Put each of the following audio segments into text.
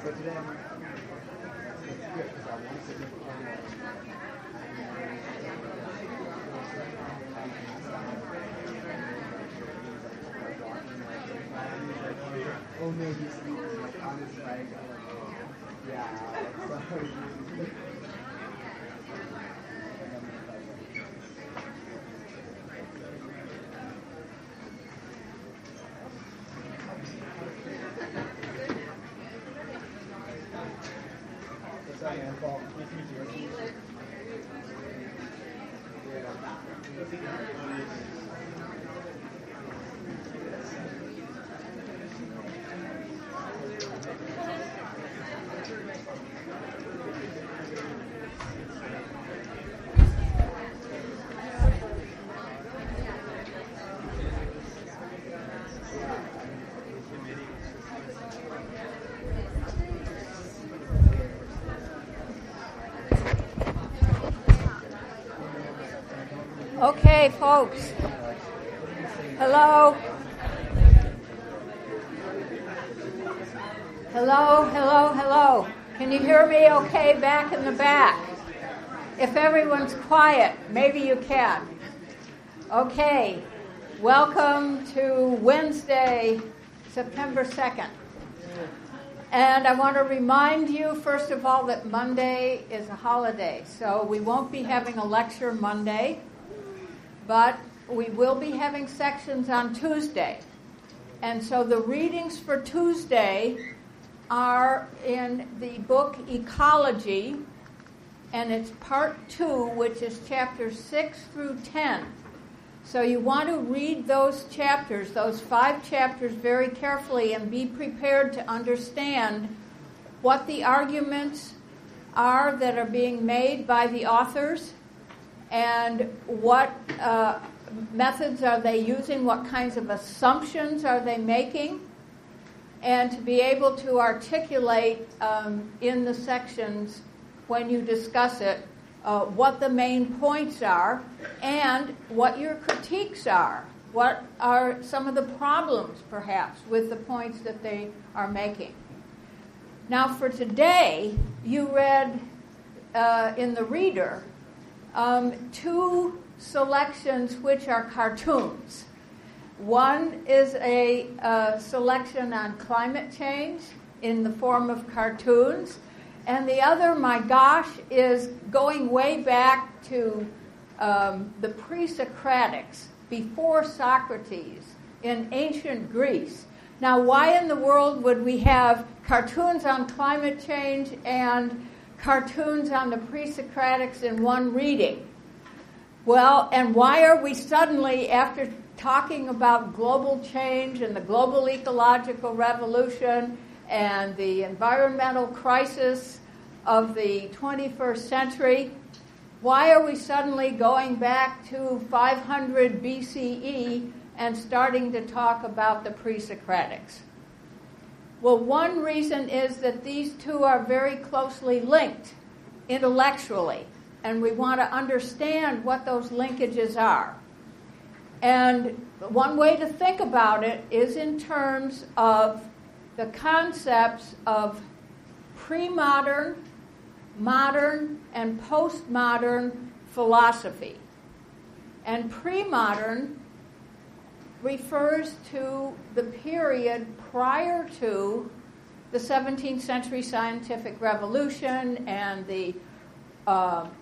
So today I'm it's good because I want to do oh no, he's sleeping like on his leg. Yeah, so Okay, folks. Hello. Hello, hello, hello. Can you hear me okay back in the back? If everyone's quiet, maybe you can. Okay. Welcome to Wednesday, September 2nd. And I want to remind you, first of all, that Monday is a holiday. So we won't be having a lecture Monday. But we will be having sections on Tuesday. And so the readings for Tuesday are in the book Ecology, and it's part 2, which is chapters 6 through 10. So you want to read those chapters, those 5 chapters, very carefully and be prepared to understand what the arguments are that are being made by the authors and what methods are they using, what kinds of assumptions are they making, and to be able to articulate in the sections when you discuss it what the main points are and what your critiques are. What are some of the problems, perhaps, with the points that they are making. Now, for today, you read in the reader 2 selections which are cartoons. One is a selection on climate change in the form of cartoons. And the other, my gosh, is going way back to the pre-Socratics, before Socrates, in ancient Greece. Now, why in the world would we have cartoons on climate change and cartoons on the pre-Socratics in one reading? Well, and why are we suddenly, after talking about global change and the global ecological revolution and the environmental crisis of the 21st century, why are we suddenly going back to 500 BCE and starting to talk about the pre-Socratics? Well, one reason is that these two are very closely linked intellectually, and we want to understand what those linkages are. And one way to think about it is in terms of the concepts of pre-modern, modern, and postmodern philosophy. And pre-modern refers to the period prior to the 17th century scientific revolution and the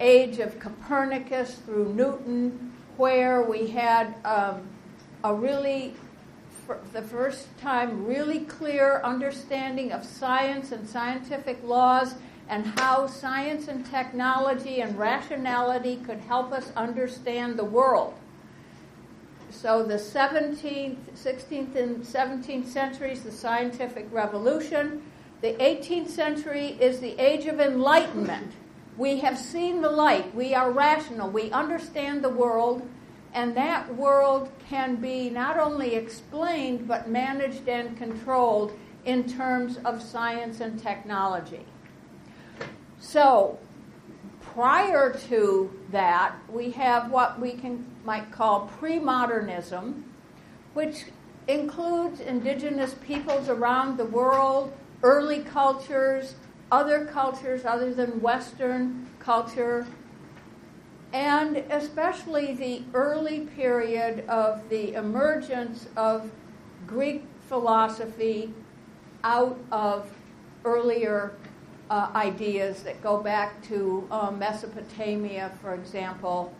age of Copernicus through Newton, where we had a really, for the first time, really clear understanding of science and scientific laws and how science and technology and rationality could help us understand the world. So the 17th, 16th, and 17th centuries, the scientific revolution. The 18th century is the age of enlightenment. We have seen the light. We are rational. We understand the world, and that world can be not only explained but managed and controlled in terms of science and technology. So prior to that, we have what we might call pre-modernism, which includes indigenous peoples around the world, early cultures other than Western culture, and especially the early period of the emergence of Greek philosophy out of earlier ideas that go back to Mesopotamia, for example,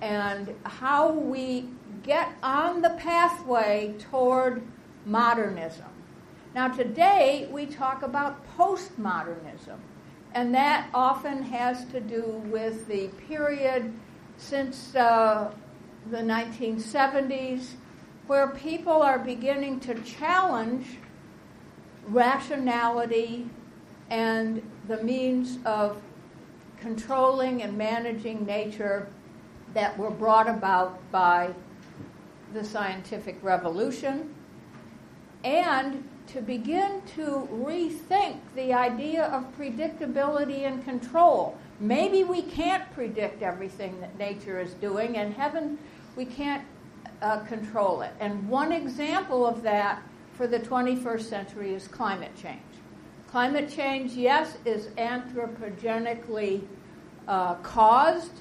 and how we get on the pathway toward modernism. Now today we talk about postmodernism, and that often has to do with the period since the 1970s where people are beginning to challenge rationality and the means of controlling and managing nature that were brought about by the scientific revolution, and to begin to rethink the idea of predictability and control. Maybe we can't predict everything that nature is doing, and heaven, we can't control it. And one example of that for the 21st century is climate change. Climate change, yes, is anthropogenically caused,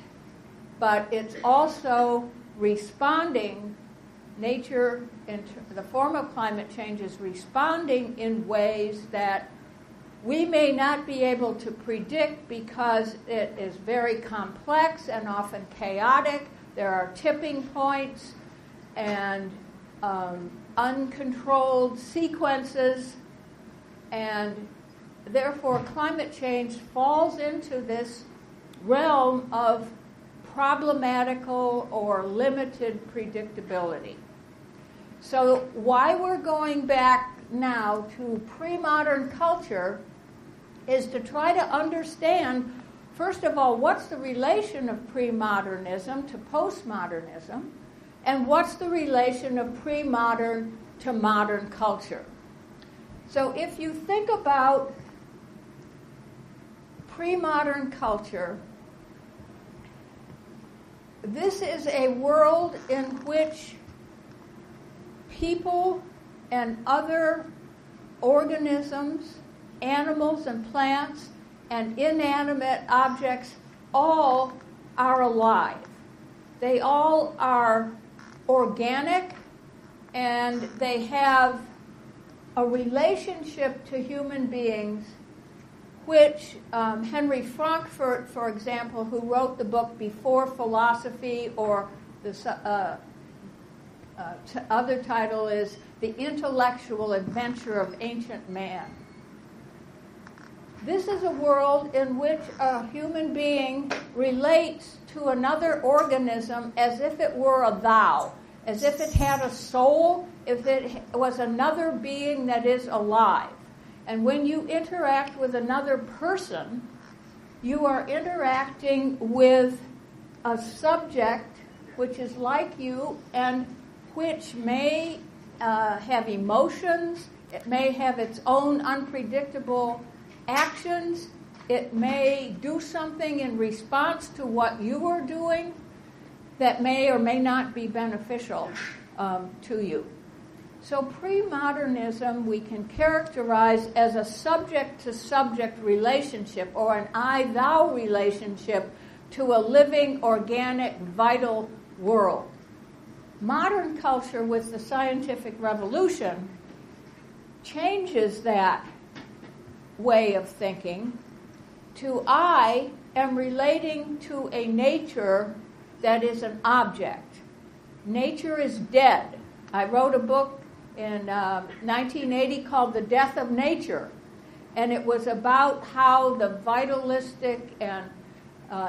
but it's also responding. Nature, in the form of climate change, is responding in ways that we may not be able to predict because it is very complex and often chaotic. There are tipping points and uncontrolled sequences, and therefore climate change falls into this realm of problematical or limited predictability. So why we're going back now to pre-modern culture is to try to understand, first of all, what's the relation of pre-modernism to postmodernism, and what's the relation of pre-modern to modern culture. So if you think about pre-modern culture, this is a world in which people and other organisms, animals and plants, and inanimate objects all are alive. They all are organic, and they have a relationship to human beings which Henry Frankfurt, for example, who wrote the book Before Philosophy, or the other title is The Intellectual Adventure of Ancient Man. This is a world in which a human being relates to another organism as if it were a thou, as if it had a soul, if it was another being that is alive. And when you interact with another person, you are interacting with a subject which is like you and which may have emotions, it may have its own unpredictable actions, it may do something in response to what you are doing that may or may not be beneficial to you. So pre-modernism we can characterize as a subject-to-subject relationship, or an I-thou relationship to a living, organic, vital world. Modern culture with the scientific revolution changes that way of thinking to I am relating to a nature that is an object. Nature is dead. I wrote a book in 1980 called The Death of Nature, and it was about how the vitalistic and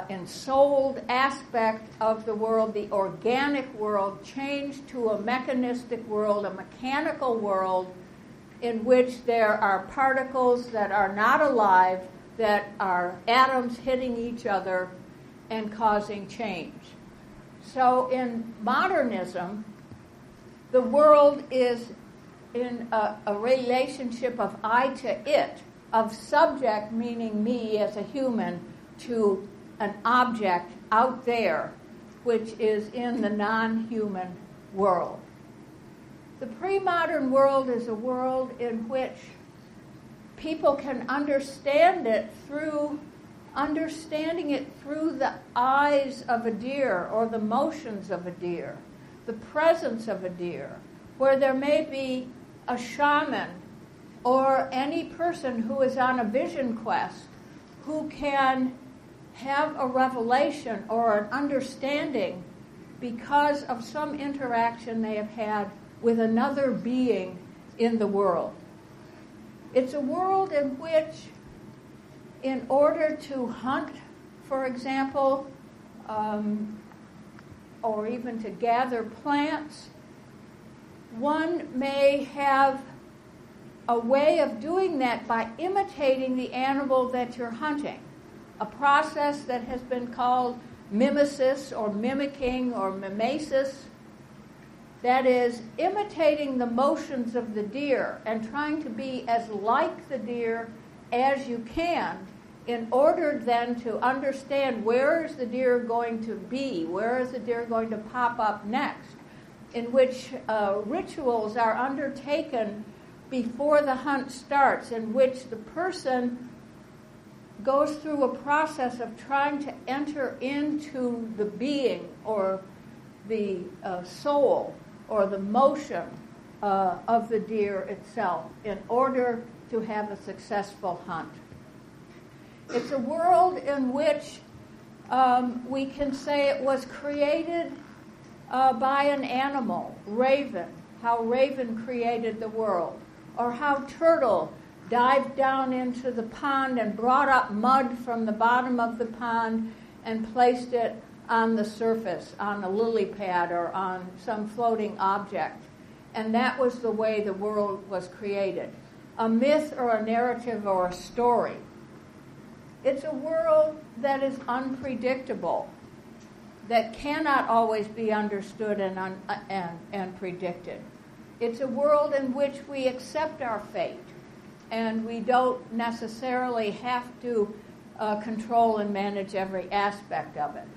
ensouled aspect of the world, the organic world, changed to a mechanistic world, a mechanical world, in which there are particles that are not alive, that are atoms hitting each other and causing change. So in modernism, the world is in a relationship of I to it, of subject, meaning me as a human, to an object out there, which is in the non-human world. The pre-modern world is a world in which people can understanding it through the eyes of a deer, or the motions of a deer, the presence of a deer, where there may be a shaman or any person who is on a vision quest who can have a revelation or an understanding because of some interaction they have had with another being in the world. It's a world in which, in order to hunt, for example, or even to gather plants, one may have a way of doing that by imitating the animal that you're hunting, a process that has been called mimesis or mimicking or mimesis. That is, imitating the motions of the deer and trying to be as like the deer as you can, in order then to understand where is the deer going to be, where is the deer going to pop up next, in which rituals are undertaken before the hunt starts, in which the person goes through a process of trying to enter into the being or the soul or the motion of the deer itself in order to have a successful hunt. It's a world in which we can say it was created by an animal, raven, how raven created the world, or how turtle dived down into the pond and brought up mud from the bottom of the pond and placed it on the surface, on a lily pad or on some floating object. And that was the way the world was created. A myth or a narrative or a story. It's a world that is unpredictable, that cannot always be understood and predicted. It's a world in which we accept our fate, and we don't necessarily have to control and manage every aspect of it.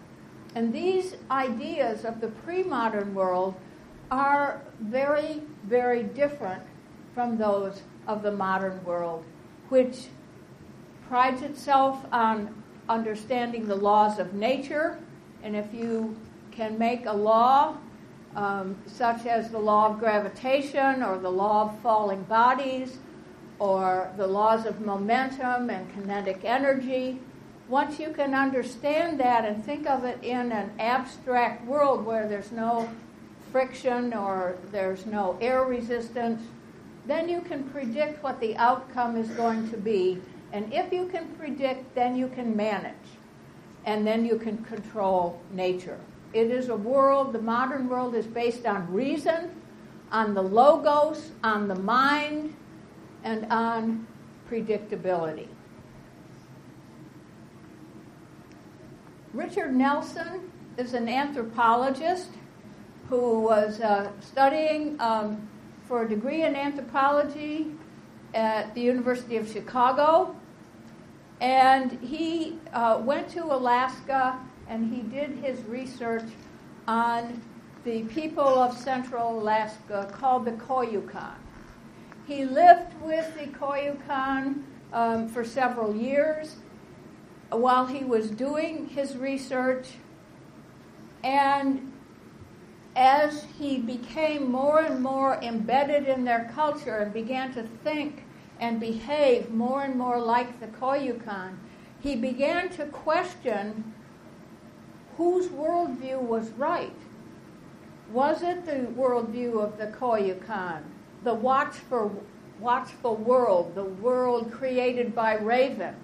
And these ideas of the pre-modern world are very, very different from those of the modern world, which prides itself on understanding the laws of nature. And if you can make a law such as the law of gravitation or the law of falling bodies or the laws of momentum and kinetic energy. Once you can understand that and think of it in an abstract world where there's no friction or there's no air resistance, then you can predict what the outcome is going to be. And if you can predict, then you can manage. And then you can control nature. It is a world, the modern world is based on reason, on the logos, on the mind, and on predictability. Richard Nelson is an anthropologist who was studying for a degree in anthropology at the University of Chicago. And he went to Alaska and he did his research on the people of central Alaska called the Koyukon. He lived with the Koyukon for several years while he was doing his research, and as he became more and more embedded in their culture and began to think and behave more and more like the Koyukon, he began to question whose worldview was right. Was it the worldview of the Koyukon, the watchful world, the world created by Raven?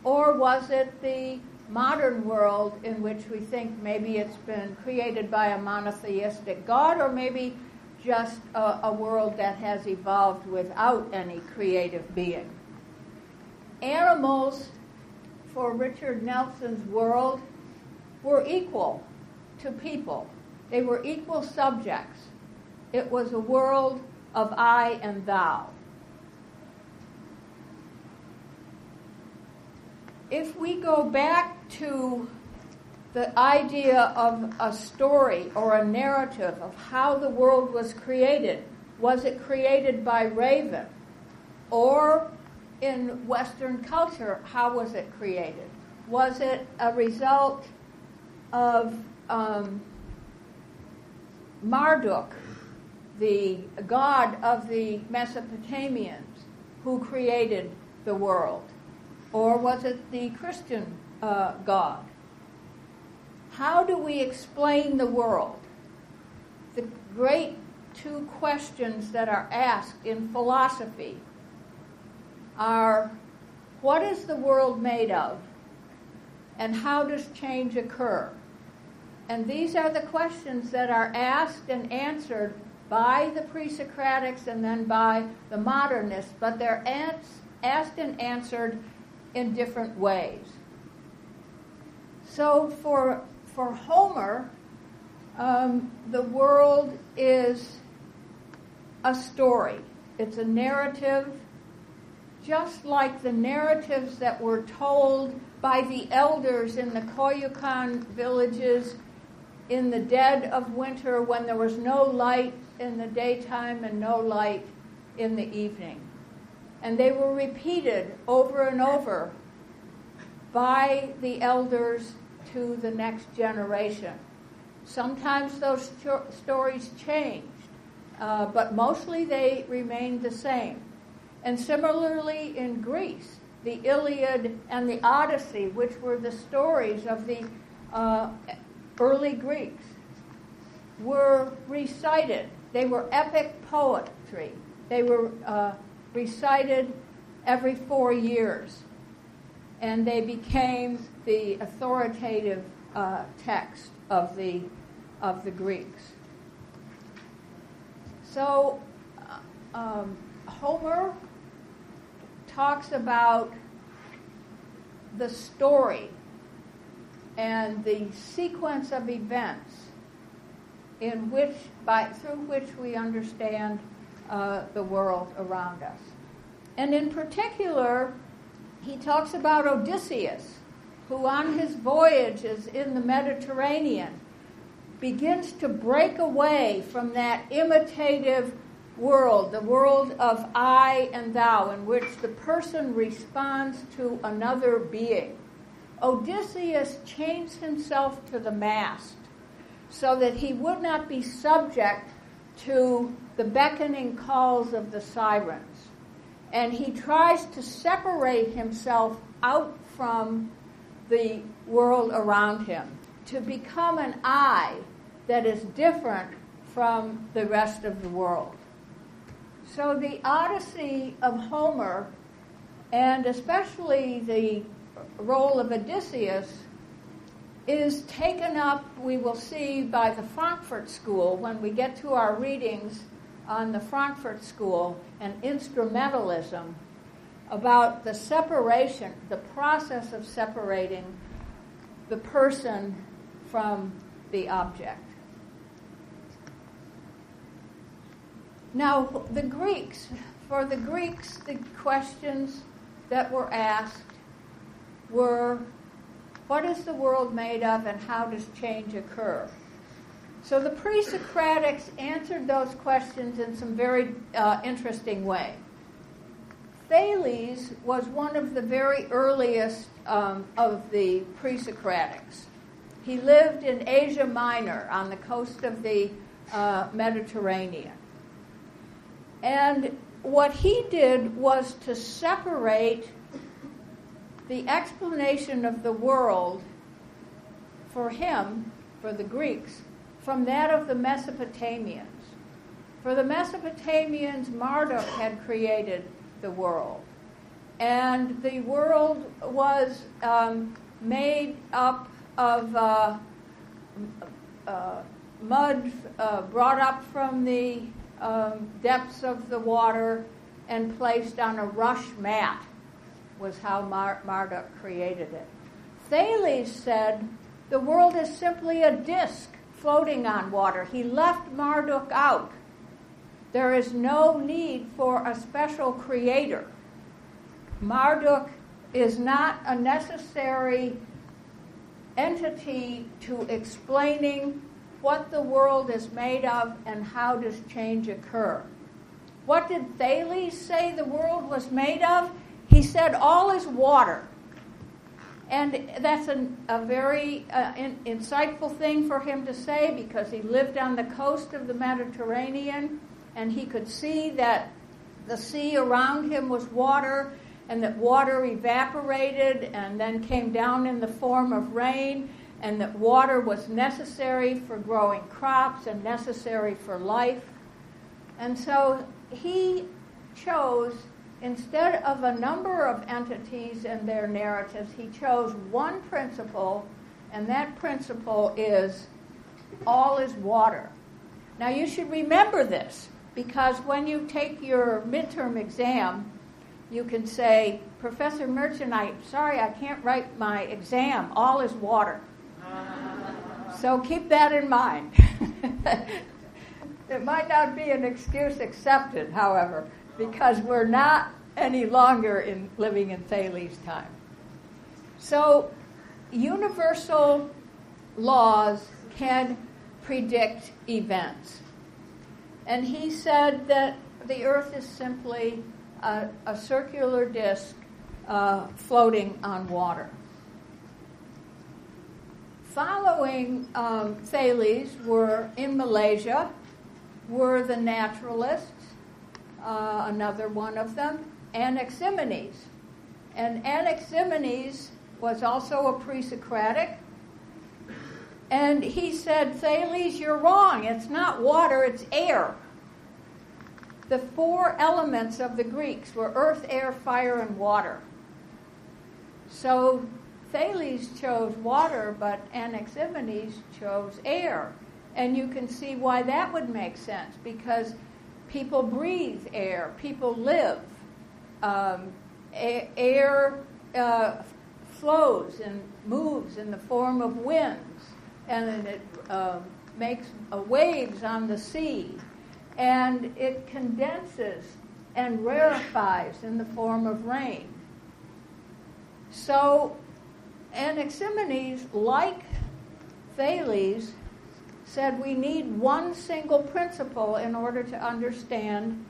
Or was it the modern world in which we think maybe it's been created by a monotheistic God, or maybe just a world that has evolved without any creative being? Animals, for Richard Nelson's world, were equal to people. They were equal subjects. It was a world of I and thou. If we go back to the idea of a story or a narrative of how the world was created, was it created by Raven? Or in Western culture, how was it created? Was it a result of Marduk, the god of the Mesopotamians, who created the world? Or was it the Christian God? How do we explain the world? The great two questions that are asked in philosophy are, what is the world made of? And how does change occur? And these are the questions that are asked and answered by the pre-Socratics and then by the modernists, but they're asked and answered in different ways. So for Homer, the world is a story. It's a narrative, just like the narratives that were told by the elders in the Koyukon villages in the dead of winter when there was no light in the daytime and no light in the evening. And they were repeated over and over by the elders to the next generation. Sometimes those stories changed, but mostly they remained the same. And similarly in Greece, the Iliad and the Odyssey, which were the stories of the early Greeks, were recited. They were epic poetry. They were recited every 4 years, and they became the authoritative text of the Greeks. So Homer talks about the story and the sequence of events in which, through which we understand the world around us. And in particular, he talks about Odysseus, who on his voyages in the Mediterranean begins to break away from that imitative world, the world of I and thou, in which the person responds to another being. Odysseus chains himself to the mast so that he would not be subject to the beckoning calls of the sirens. And he tries to separate himself out from the world around him, to become an I that is different from the rest of the world. So the Odyssey of Homer, and especially the role of Odysseus, is taken up, we will see, by the Frankfurt School when we get to our readings on the Frankfurt School and instrumentalism, about the separation, the process of separating the person from the object. Now, for the Greeks, the questions that were asked were, what is the world made of and how does change occur? So the pre-Socratics answered those questions in some very interesting way. Thales was one of the very earliest of the pre-Socratics. He lived in Asia Minor on the coast of the Mediterranean. And what he did was to separate the explanation of the world for him, for the Greeks, from that of the Mesopotamians. For the Mesopotamians, Marduk had created the world. And the world was made up of mud brought up from the depths of the water and placed on a rush mat, was how Marduk created it. Thales said the world is simply a disk floating on water. He left Marduk out. There is no need for a special creator. Marduk is not a necessary entity to explaining what the world is made of and how does change occur. What did Thales say the world was made of? He said all is water. And that's a very insightful thing for him to say, because he lived on the coast of the Mediterranean and he could see that the sea around him was water, and that water evaporated and then came down in the form of rain, and that water was necessary for growing crops and necessary for life. And so he chose, instead of a number of entities and their narratives, he chose one principle, and that principle is all is water. Now you should remember this, because when you take your midterm exam, you can say, Professor Merchant, I'm sorry I can't write my exam. All is water. So keep that in mind. It might not be an excuse accepted, however, because we're not any longer living in Thales' time. So universal laws can predict events. And he said that the earth is simply a circular disk floating on water. Following Thales in Malaysia were the naturalists, another one of them, Anaximenes. And Anaximenes was also a pre-Socratic. And he said, Thales, you're wrong. It's not water, it's air. The four elements of the Greeks were earth, air, fire, and water. So Thales chose water, but Anaximenes chose air. And you can see why that would make sense, because people breathe air, people live. Air flows and moves in the form of winds, and it makes waves on the sea, and it condenses and rarefies in the form of rain. So Anaximenes, like Thales, said we need one single principle in order to understand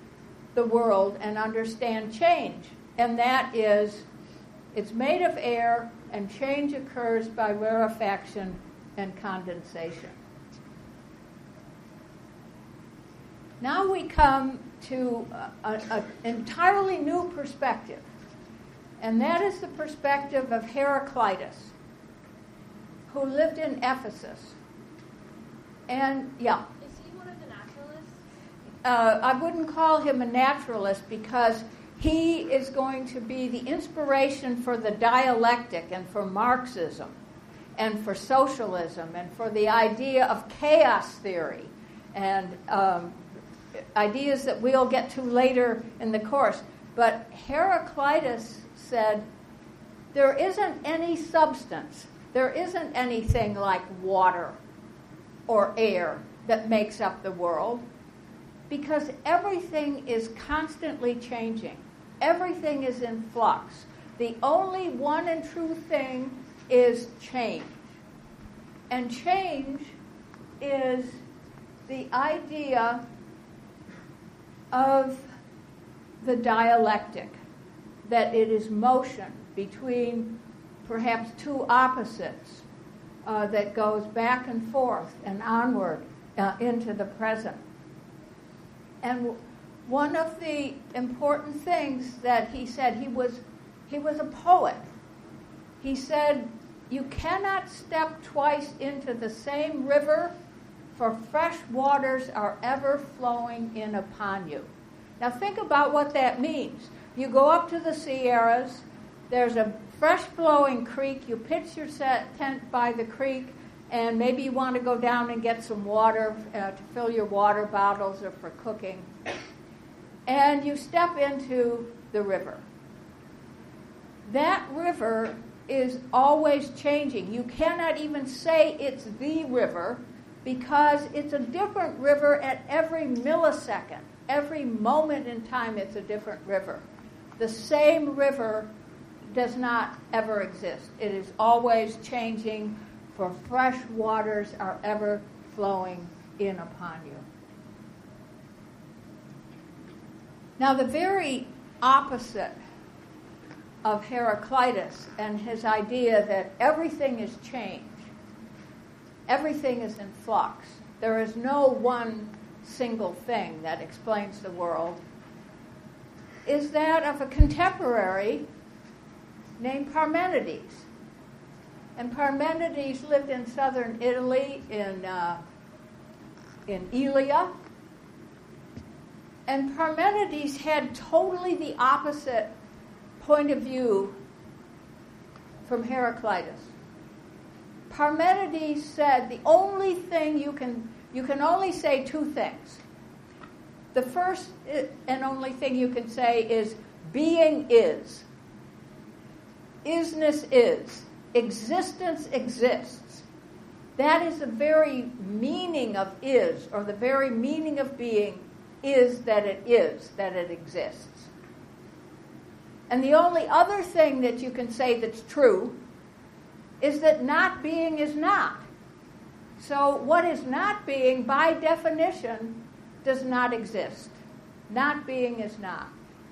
the world and understand change, and that is it's made of air and change occurs by rarefaction and condensation. Now we come to an entirely new perspective, and that is the perspective of Heraclitus, who lived in Ephesus. And, yeah. Is he one of the naturalists? I wouldn't call him a naturalist because he is going to be the inspiration for the dialectic and for Marxism and for socialism and for the idea of chaos theory and ideas that we'll get to later in the course. But Heraclitus said, there isn't any substance, there isn't anything like water or air that makes up the world, because everything is constantly changing. Everything is in flux. The only one and true thing is change. And change is the idea of the dialectic, that it is motion between perhaps two opposites that goes back and forth and onward into the present. And one of the important things that he said, he was a poet. He said, you cannot step twice into the same river, for fresh waters are ever flowing in upon you. Now think about what that means. You go up to the Sierras, there's a fresh flowing creek, you pitch your tent by the creek, and maybe you want to go down and get some water to fill your water bottles or for cooking. And you step into the river. That river is always changing. You cannot even say it's the river because it's a different river at every millisecond. Every moment in time it's a different river. The same river does not ever exist. It is always changing, for fresh waters are ever flowing in upon you. Now, the very opposite of Heraclitus and his idea that everything is change, everything is in flux, there is no one single thing that explains the world, is that of a contemporary named Parmenides. And Parmenides lived in southern Italy, in Iliia. And Parmenides had totally the opposite point of view from Heraclitus. Parmenides said the only thing you can only say two things. The first and only thing you can say is being is. Isness is. Existence exists. That is the very meaning of is, or the very meaning of being is, that it exists. And the only other thing that you can say that's true is that not being is not. So what is not being, by definition, does not exist. Not being is not.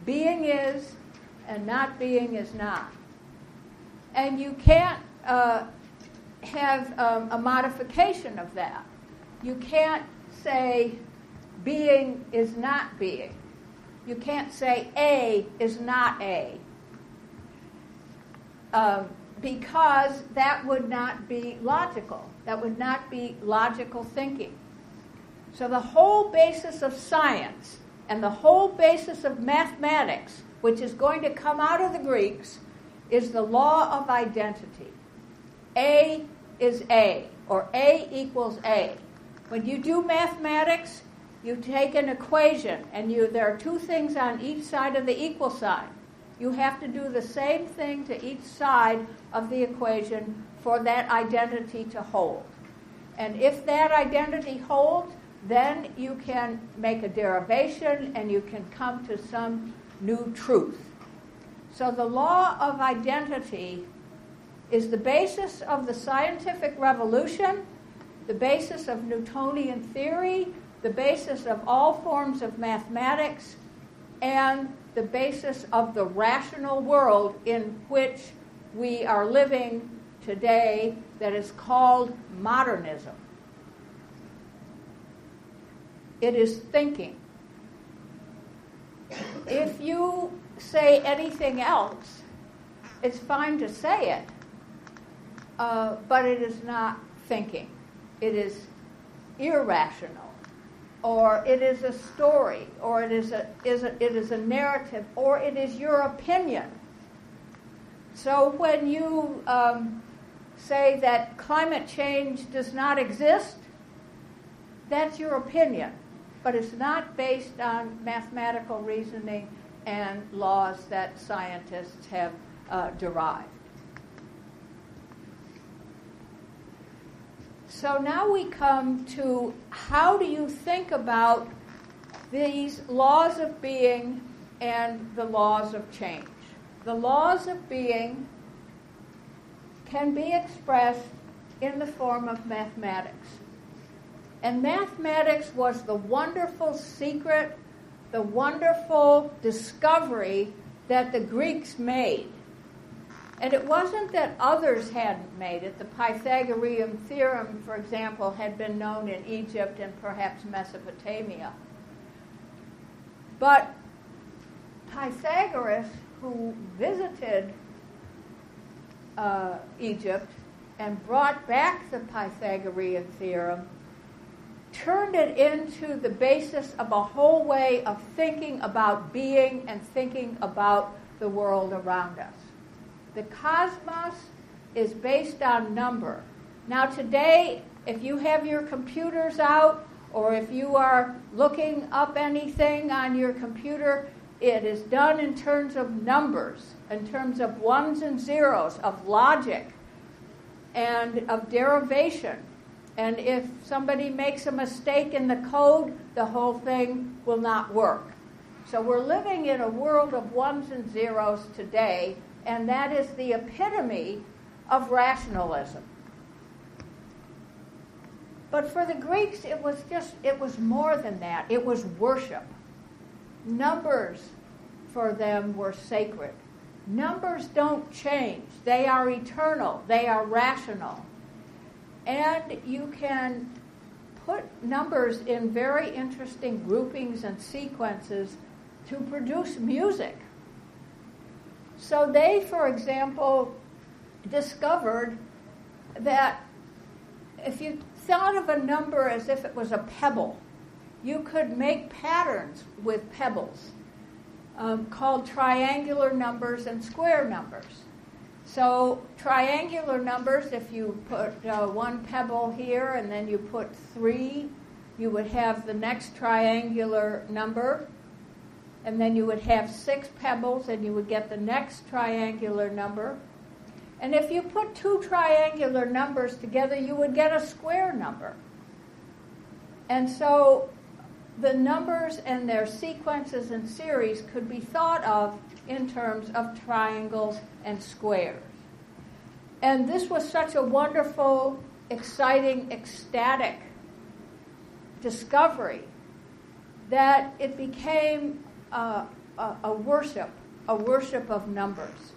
Being is, and not being is not. And you can't have a modification of that. You can't say being is not being. You can't say A is not A. Because that would not be logical. That would not be logical thinking. So the whole basis of science and the whole basis of mathematics, which is going to come out of the Greeks, is the law of identity. A is A, or A equals A. When you do mathematics, you take an equation, and there are two things on each side of the equal sign. You have to do the same thing to each side of the equation for that identity to hold. And if that identity holds, then you can make a derivation and you can come to some new truth. So the law of identity is the basis of the scientific revolution, the basis of Newtonian theory, the basis of all forms of mathematics, and the basis of the rational world in which we are living today, that is called modernism. It is thinking. If you say anything else, it's fine to say it, but it is not thinking. It is irrational, or it is a story, or it is a narrative, or it is your opinion. So when you say that climate change does not exist, that's your opinion, but it's not based on mathematical reasoning and laws that scientists have derived. So now we come to, how do you think about these laws of being and the laws of change? The laws of being can be expressed in the form of mathematics. And mathematics was the wonderful secret, the wonderful discovery that the Greeks made. And it wasn't that others hadn't made it. The Pythagorean theorem, for example, had been known in Egypt and perhaps Mesopotamia. But Pythagoras, who visited Egypt and brought back the Pythagorean theorem, turned it into the basis of a whole way of thinking about being and thinking about the world around us. The cosmos is based on number. Now today, if you have your computers out, or if you are looking up anything on your computer, it is done in terms of numbers, in terms of ones and zeros, of logic, and of derivation. And if somebody makes a mistake in the code, the whole thing will not work. So we're living in a world of ones and zeros today, and that is the epitome of rationalism. But for the Greeks, it was more than that. It was worship. Numbers for them were sacred. Numbers don't change. They are eternal. They are rational. And you can put numbers in very interesting groupings and sequences to produce music. So they, for example, discovered that if you thought of a number as if it was a pebble, you could make patterns with pebbles called triangular numbers and square numbers. So triangular numbers, if you put one pebble here and then you put 3, you would have the next triangular number. And then you would have 6 pebbles and you would get the next triangular number. And if you put 2 triangular numbers together, you would get a square number. And so the numbers and their sequences and series could be thought of in terms of triangles and squares. And this was such a wonderful, exciting, ecstatic discovery that it became a worship of numbers.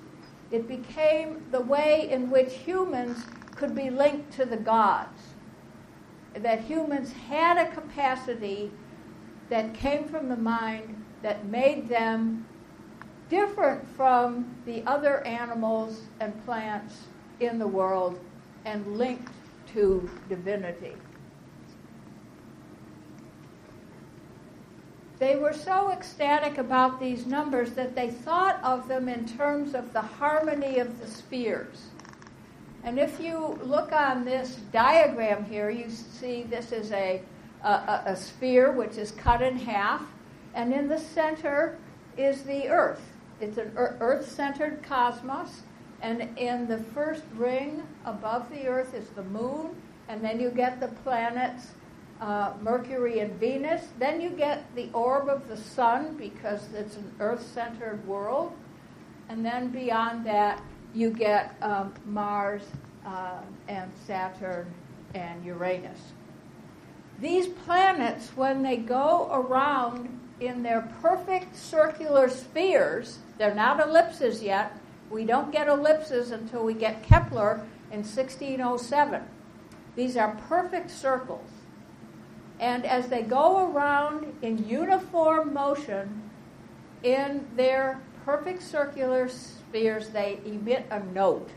It became the way in which humans could be linked to the gods, that humans had a capacity that came from the mind that made them different from the other animals and plants in the world and linked to divinity. They were so ecstatic about these numbers that they thought of them in terms of the harmony of the spheres. And if you look on this diagram here, you see this is a sphere which is cut in half, and in the center is the Earth. It's an Earth-centered cosmos, and in the first ring above the Earth is the moon, and then you get the planets Mercury and Venus. Then you get the orb of the sun because it's an Earth-centered world. And then beyond that, you get Mars and Saturn and Uranus. These planets, when they go around in their perfect circular spheres, they're not ellipses yet. We don't get ellipses until we get Kepler in 1607. These are perfect circles. And as they go around in uniform motion in their perfect circular spheres, they emit a note.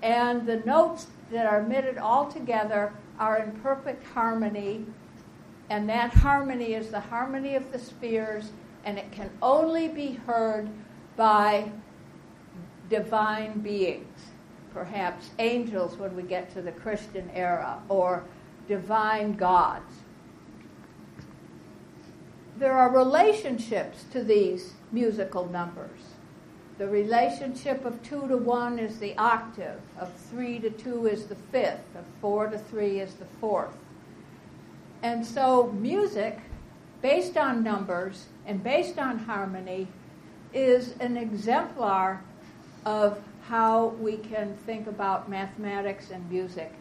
And the notes that are emitted all together are in perfect harmony, and that harmony is the harmony of the spheres, and it can only be heard by divine beings, perhaps angels when we get to the Christian era, or divine gods. There are relationships to these musical numbers. The relationship of 2 to 1 is the octave, of 3 to 2 is the fifth, of 4 to 3 is the fourth. And so music, based on numbers and based on harmony, is an exemplar of how we can think about mathematics and music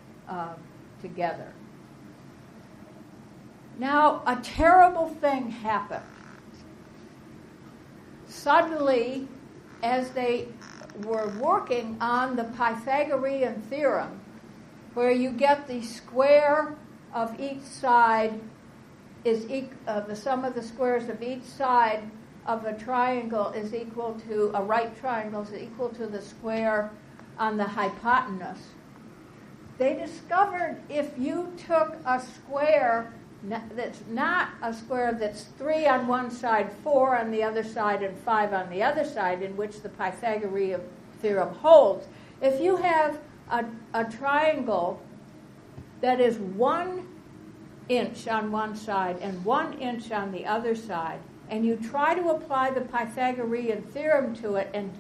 together. Now, a terrible thing happened. Suddenly, as they were working on the Pythagorean theorem, where you get the square of each side is the sum of the squares of each side of a triangle is equal to a right triangle is equal to the square on the hypotenuse. They discovered if you took a square that's not a square that's 3 on one side, 4 on the other side, and 5 on the other side, in which the Pythagorean theorem holds. If you have a triangle that is 1 inch on one side and 1 inch on the other side, and you try to apply the Pythagorean theorem to it and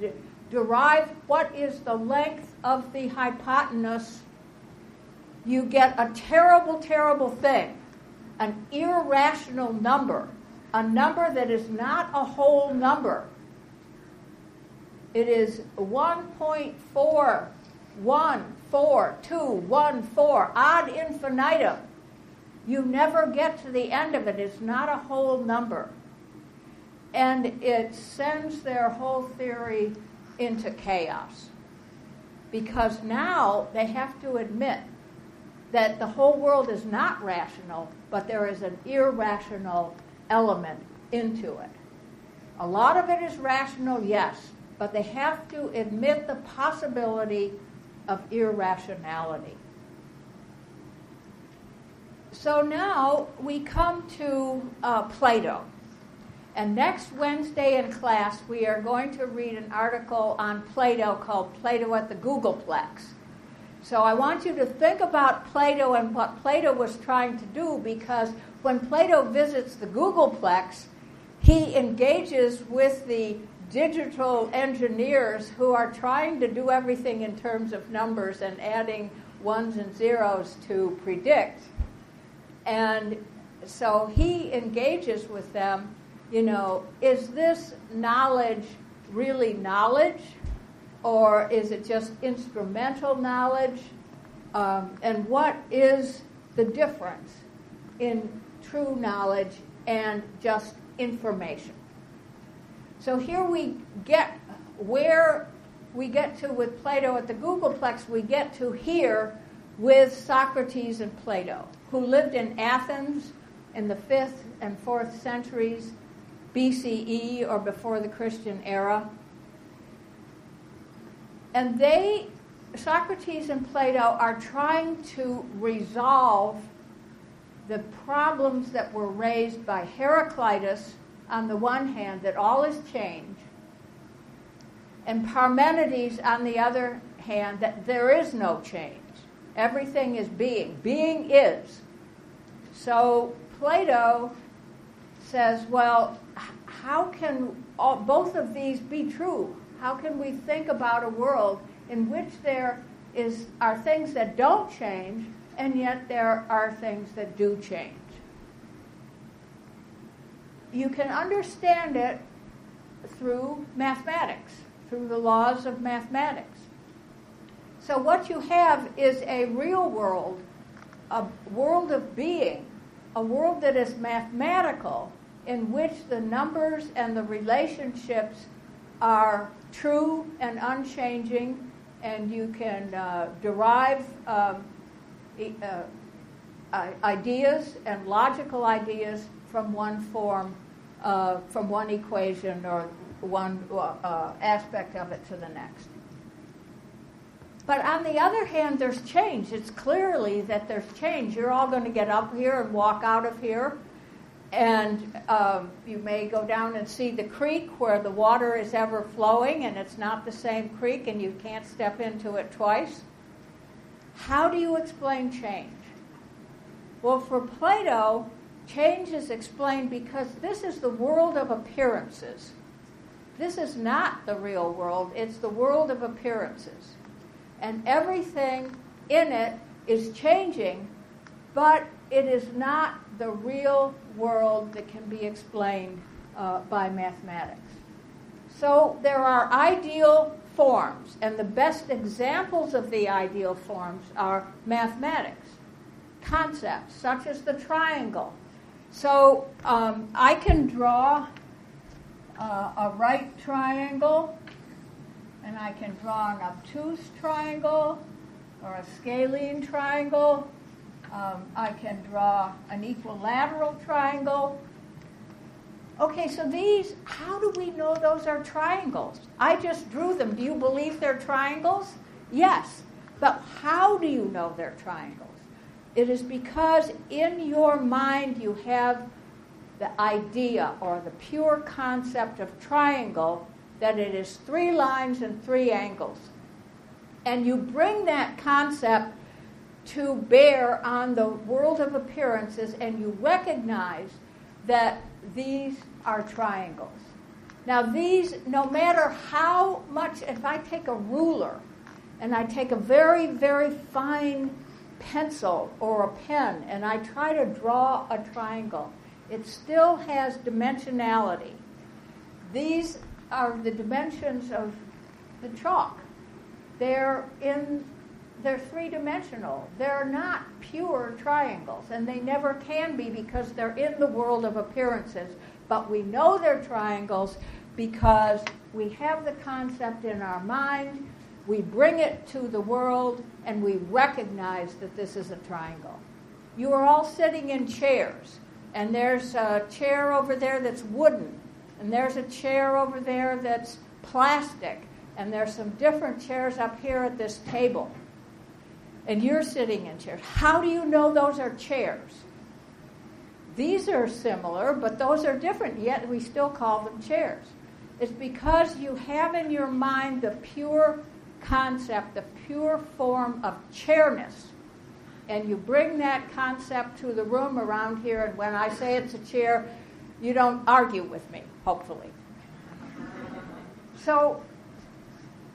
derive what is the length of the hypotenuse, you get a terrible, terrible thing. An irrational number, a number that is not a whole number. It is 1.4142114 ad infinitum. You never get to the end of it. It's not a whole number. And it sends their whole theory into chaos. Because now they have to admit that the whole world is not rational, but there is an irrational element into it. A lot of it is rational, yes, but they have to admit the possibility of irrationality. So now we come to Plato. And next Wednesday in class, we are going to read an article on Plato called Plato at the Googleplex. So I want you to think about Plato and what Plato was trying to do, because when Plato visits the Googleplex, he engages with the digital engineers who are trying to do everything in terms of numbers and adding ones and zeros to predict. And so he engages with them, is this knowledge really knowledge? Or is it just instrumental knowledge? And what is the difference in true knowledge and just information? So here we get where we get to with Plato at the Googleplex, we get to here with Socrates and Plato, who lived in Athens in the 5th and 4th centuries BCE, or before the Christian era. And Socrates and Plato, are trying to resolve the problems that were raised by Heraclitus on the one hand, that all is change, and Parmenides on the other hand, that there is no change. Everything is being. Being is. So Plato says, well, how can both of these be true? How can we think about a world in which there are things that don't change, and yet there are things that do change? You can understand it through mathematics, through the laws of mathematics. So what you have is a real world, a world of being, a world that is mathematical, in which the numbers and the relationships are true and unchanging, and you can derive ideas and logical ideas from one form, from one equation or one aspect of it to the next. But on the other hand, there's change. It's clearly that there's change. You're all going to get up here and walk out of here, and you may go down and see the creek where the water is ever flowing, and it's not the same creek, and you can't step into it twice. How do you explain change? Well, for Plato, change is explained because this is the world of appearances. This is not the real world. It's the world of appearances. And everything in it is changing, but it is not the real world that can be explained by mathematics. So there are ideal forms, and the best examples of the ideal forms are mathematics, concepts such as the triangle. So I can draw a right triangle, and I can draw an obtuse triangle or a scalene triangle. I can draw an equilateral triangle. Okay, so these, how do we know those are triangles? I just drew them. Do you believe they're triangles? Yes. But how do you know they're triangles? It is because in your mind you have the idea or the pure concept of triangle, that it is 3 lines and 3 angles. And you bring that concept to bear on the world of appearances, and you recognize that these are triangles. Now these, no matter how much, if I take a ruler and I take a very, very fine pencil or a pen and I try to draw a triangle, it still has dimensionality. These are the dimensions of the chalk. They're 3-dimensional. They're not pure triangles, and they never can be because they're in the world of appearances. But we know they're triangles because we have the concept in our mind, we bring it to the world, and we recognize that this is a triangle. You are all sitting in chairs, and there's a chair over there that's wooden, and there's a chair over there that's plastic, and there's some different chairs up here at this table. And you're sitting in chairs. How do you know those are chairs? These are similar, but those are different, yet we still call them chairs. It's because you have in your mind the pure concept, the pure form of chairness, and you bring that concept to the room around here, and when I say it's a chair, you don't argue with me, hopefully. So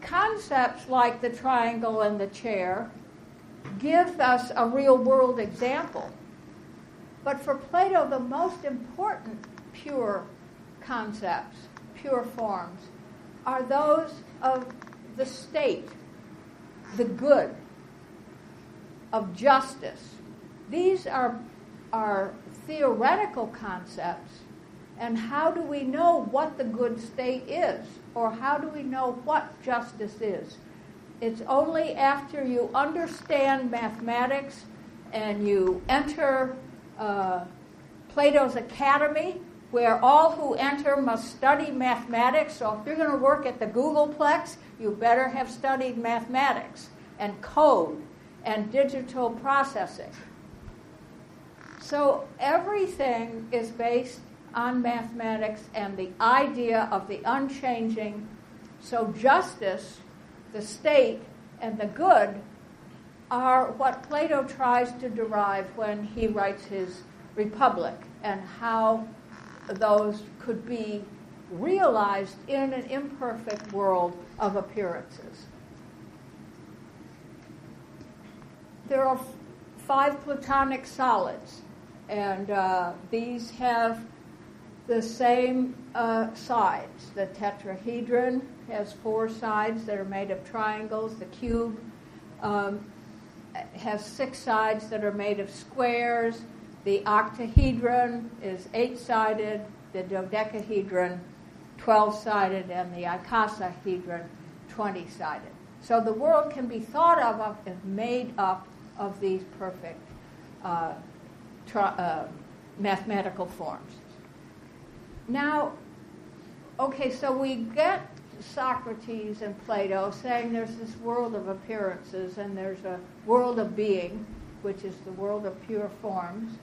concepts like the triangle and the chair give us a real-world example. But for Plato, the most important pure concepts, pure forms, are those of the state, the good, of justice. These are theoretical concepts, and how do we know what the good state is, or how do we know what justice is? It's only after you understand mathematics and you enter Plato's Academy, where all who enter must study mathematics. So if you're going to work at the Googleplex, you better have studied mathematics and code and digital processing. So everything is based on mathematics and the idea of the unchanging. So justice, the state, and the good are what Plato tries to derive when he writes his Republic, and how those could be realized in an imperfect world of appearances. There are 5 Platonic solids, and these have the same sides. The tetrahedron has 4 sides that are made of triangles. The cube has 6 sides that are made of squares. The octahedron is 8-sided. The dodecahedron, 12-sided, and the icosahedron, 20-sided. So the world can be thought of as made up of these perfect mathematical forms. Now, okay, so we get Socrates and Plato saying there's this world of appearances and there's a world of being, which is the world of pure forms.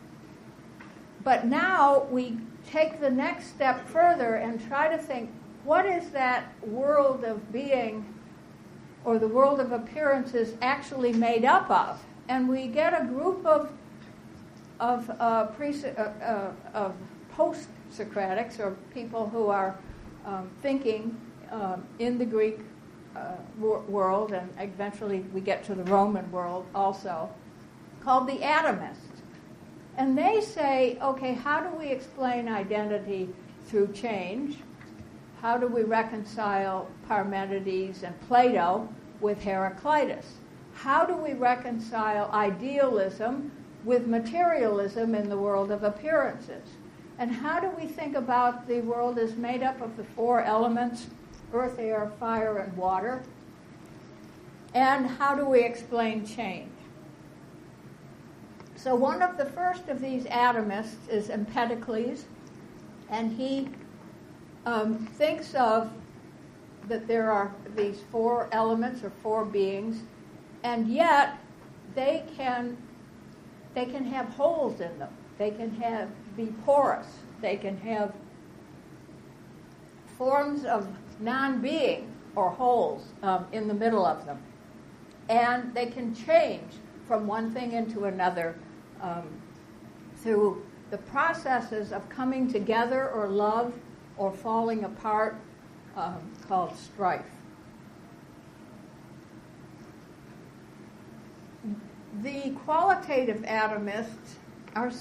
But now we take the next step further and try to think, what is that world of being or the world of appearances actually made up of? And we get a group of post-Socratics, or people who are thinking in the Greek world, and eventually we get to the Roman world also, called the atomists. And they say, okay, how do we explain identity through change? How do we reconcile Parmenides and Plato with Heraclitus? How do we reconcile idealism with materialism in the world of appearances? And how do we think about the world as made up of the four elements, earth, air, fire, and water? And how do we explain change? So one of the first of these atomists is Empedocles, and he thinks of that there are these four elements or four beings, and yet they can have holes in them. They can be porous. They can have forms of non-being or holes in the middle of them. And they can change from one thing into another through the processes of coming together or love or falling apart, called strife. The qualitative atomists are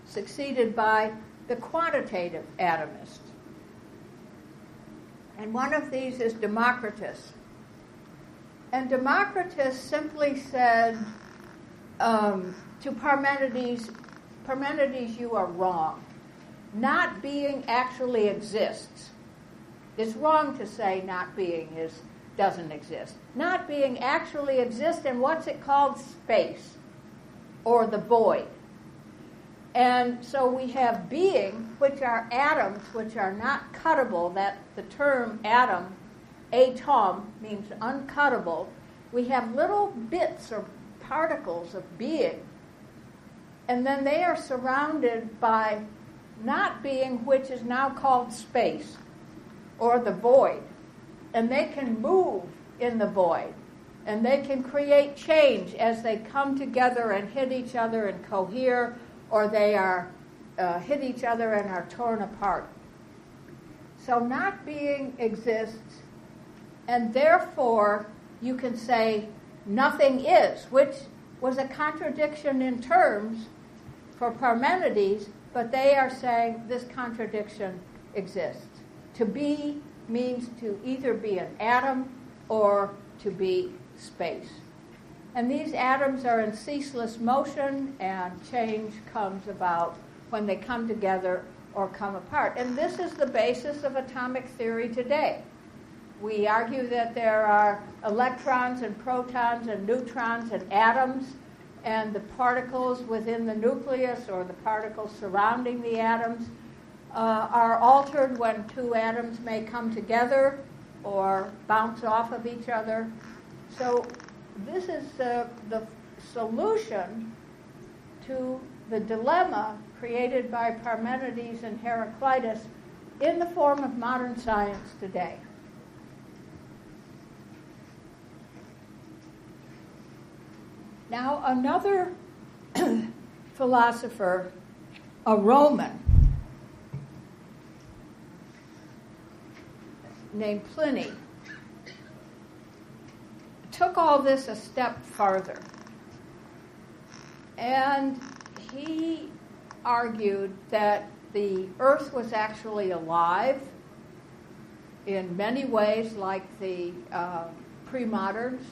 succeeded by the quantitative atomists. And one of these is Democritus. And Democritus simply said to Parmenides, you are wrong. Not being actually exists. It's wrong to say not being doesn't exist. Not being actually exists, and what's it called? Space, or the void. And so we have being, which are atoms, which are not cuttable. That the term atom, atom, means uncuttable. We have little bits or particles of being, and then they are surrounded by not being, which is now called space, or the void. And they can move in the void, and they can create change as they come together and hit each other and cohere, or they are hit each other and are torn apart. So not being exists, and therefore you can say nothing is, which was a contradiction in terms for Parmenides, but they are saying this contradiction exists. To be means to either be an atom or to be space. And these atoms are in ceaseless motion, and change comes about when they come together or come apart. And this is the basis of atomic theory today. We argue that there are electrons and protons and neutrons and atoms, and the particles within the nucleus or the particles surrounding the atoms are altered when two atoms may come together or bounce off of each other. So this is the solution to the dilemma created by Parmenides and Heraclitus in the form of modern science today. Now, another philosopher, a Roman, named Pliny, took all this a step farther. And he argued that the earth was actually alive in many ways, like the pre-moderns.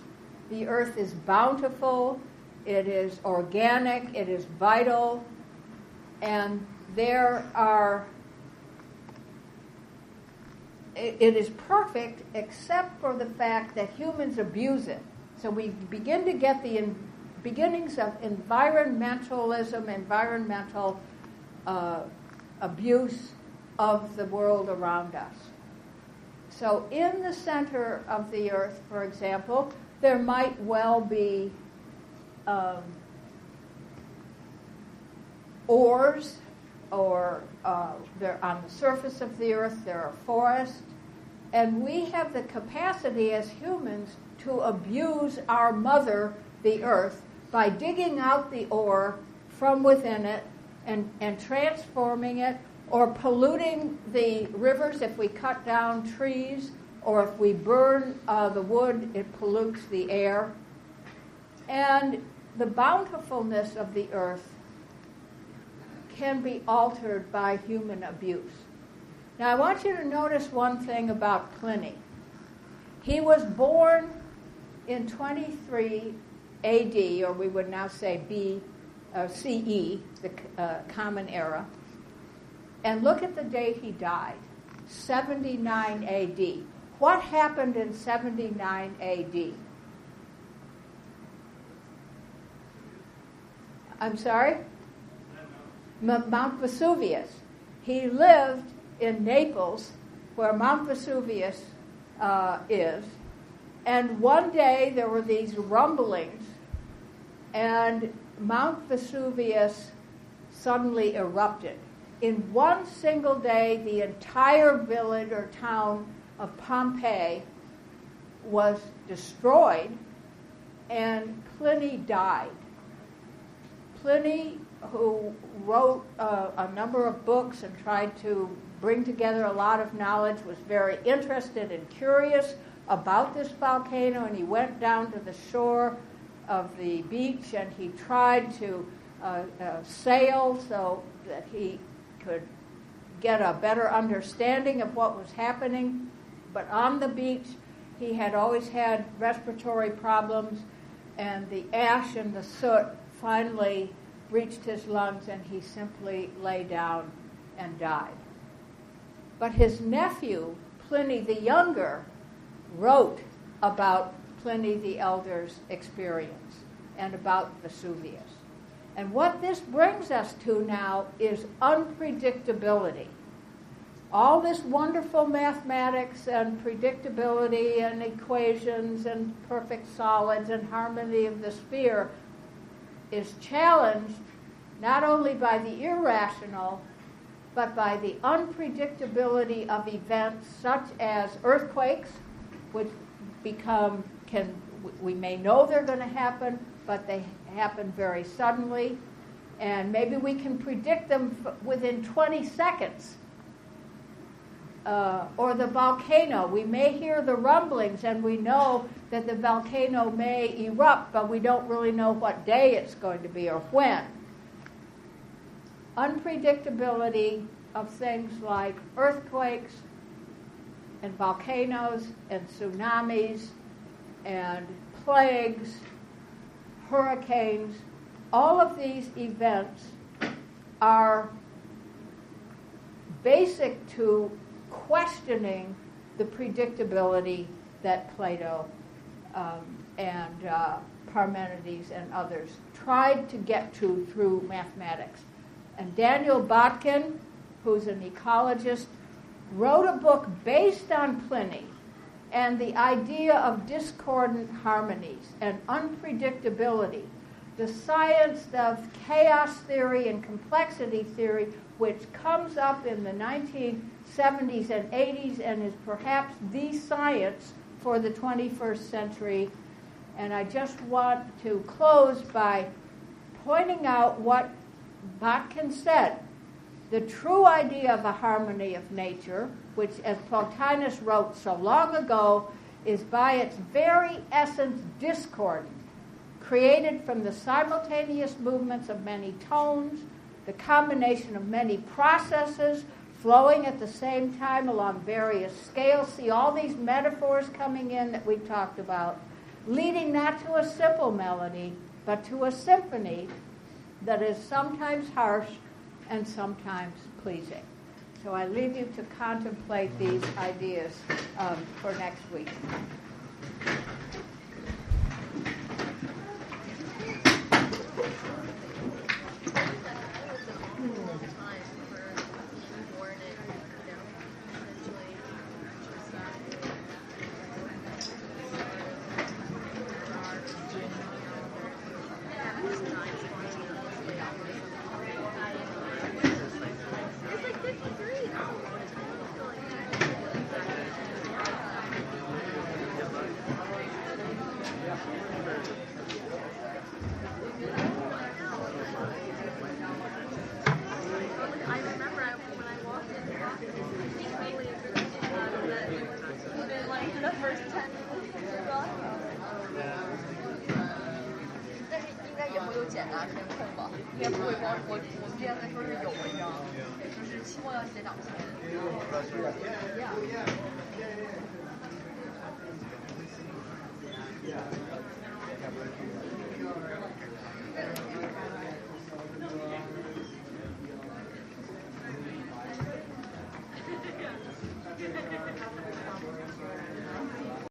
The earth is bountiful, it is organic, it is vital, and it is perfect except for the fact that humans abuse it. So we begin to get the beginnings of environmentalism, environmental abuse of the world around us. So in the center of the earth, for example, there might well be ores, or they're on the surface of the earth, there are forests, and we have the capacity as humans to abuse our mother, the earth, by digging out the ore from within it and transforming it, or polluting the rivers if we cut down trees, or if we burn the wood, it pollutes the air. And the bountifulness of the earth can be altered by human abuse. Now I want you to notice one thing about Pliny. He was born in 23 AD, or we would now say CE, the Common Era. And look at the date he died, 79 AD. What happened in 79 AD? I'm sorry? Mount Vesuvius. He lived in Naples, where Mount Vesuvius is, and one day there were these rumblings, and Mount Vesuvius suddenly erupted. In one single day, the entire village or town of Pompeii was destroyed, and Pliny died. Pliny, who wrote a number of books and tried to bring together a lot of knowledge, was very interested and curious about this volcano, and he went down to the shore of the beach and he tried to sail so that he could get a better understanding of what was happening. But on the beach, he had always had respiratory problems, and the ash and the soot finally reached his lungs, and he simply lay down and died. But his nephew, Pliny the Younger, wrote about Pliny the Elder's experience and about Vesuvius. And what this brings us to now is unpredictability. All this wonderful mathematics and predictability and equations and perfect solids and harmony of the sphere is challenged not only by the irrational, but by the unpredictability of events such as earthquakes, which we may know they're going to happen, but they happen very suddenly, and maybe we can predict them within 20 seconds. Or the volcano. We may hear the rumblings and we know that the volcano may erupt, but we don't really know what day it's going to be or when. Unpredictability of things like earthquakes and volcanoes and tsunamis and plagues, hurricanes, all of these events are basic to questioning the predictability that Plato and Parmenides and others tried to get to through mathematics. And Daniel Botkin, who's an ecologist, wrote a book based on Pliny and the idea of discordant harmonies and unpredictability, the science of chaos theory and complexity theory, which comes up in the 1970s and 80s and is perhaps the science for the 21st century. And I just want to close by pointing out what Botkin said. The true idea of a harmony of nature, which, as Plotinus wrote so long ago, is by its very essence discordant, created from the simultaneous movements of many tones, the combination of many processes flowing at the same time along various scales. See all these metaphors coming in that we talked about, leading not to a simple melody, but to a symphony that is sometimes harsh and sometimes pleasing. So I leave you to contemplate these ideas for next week. The first 10 minutes是吧？但是应该也会有简答填空吧？应该不会光我们之前在说是有文章，就是期末要写2篇。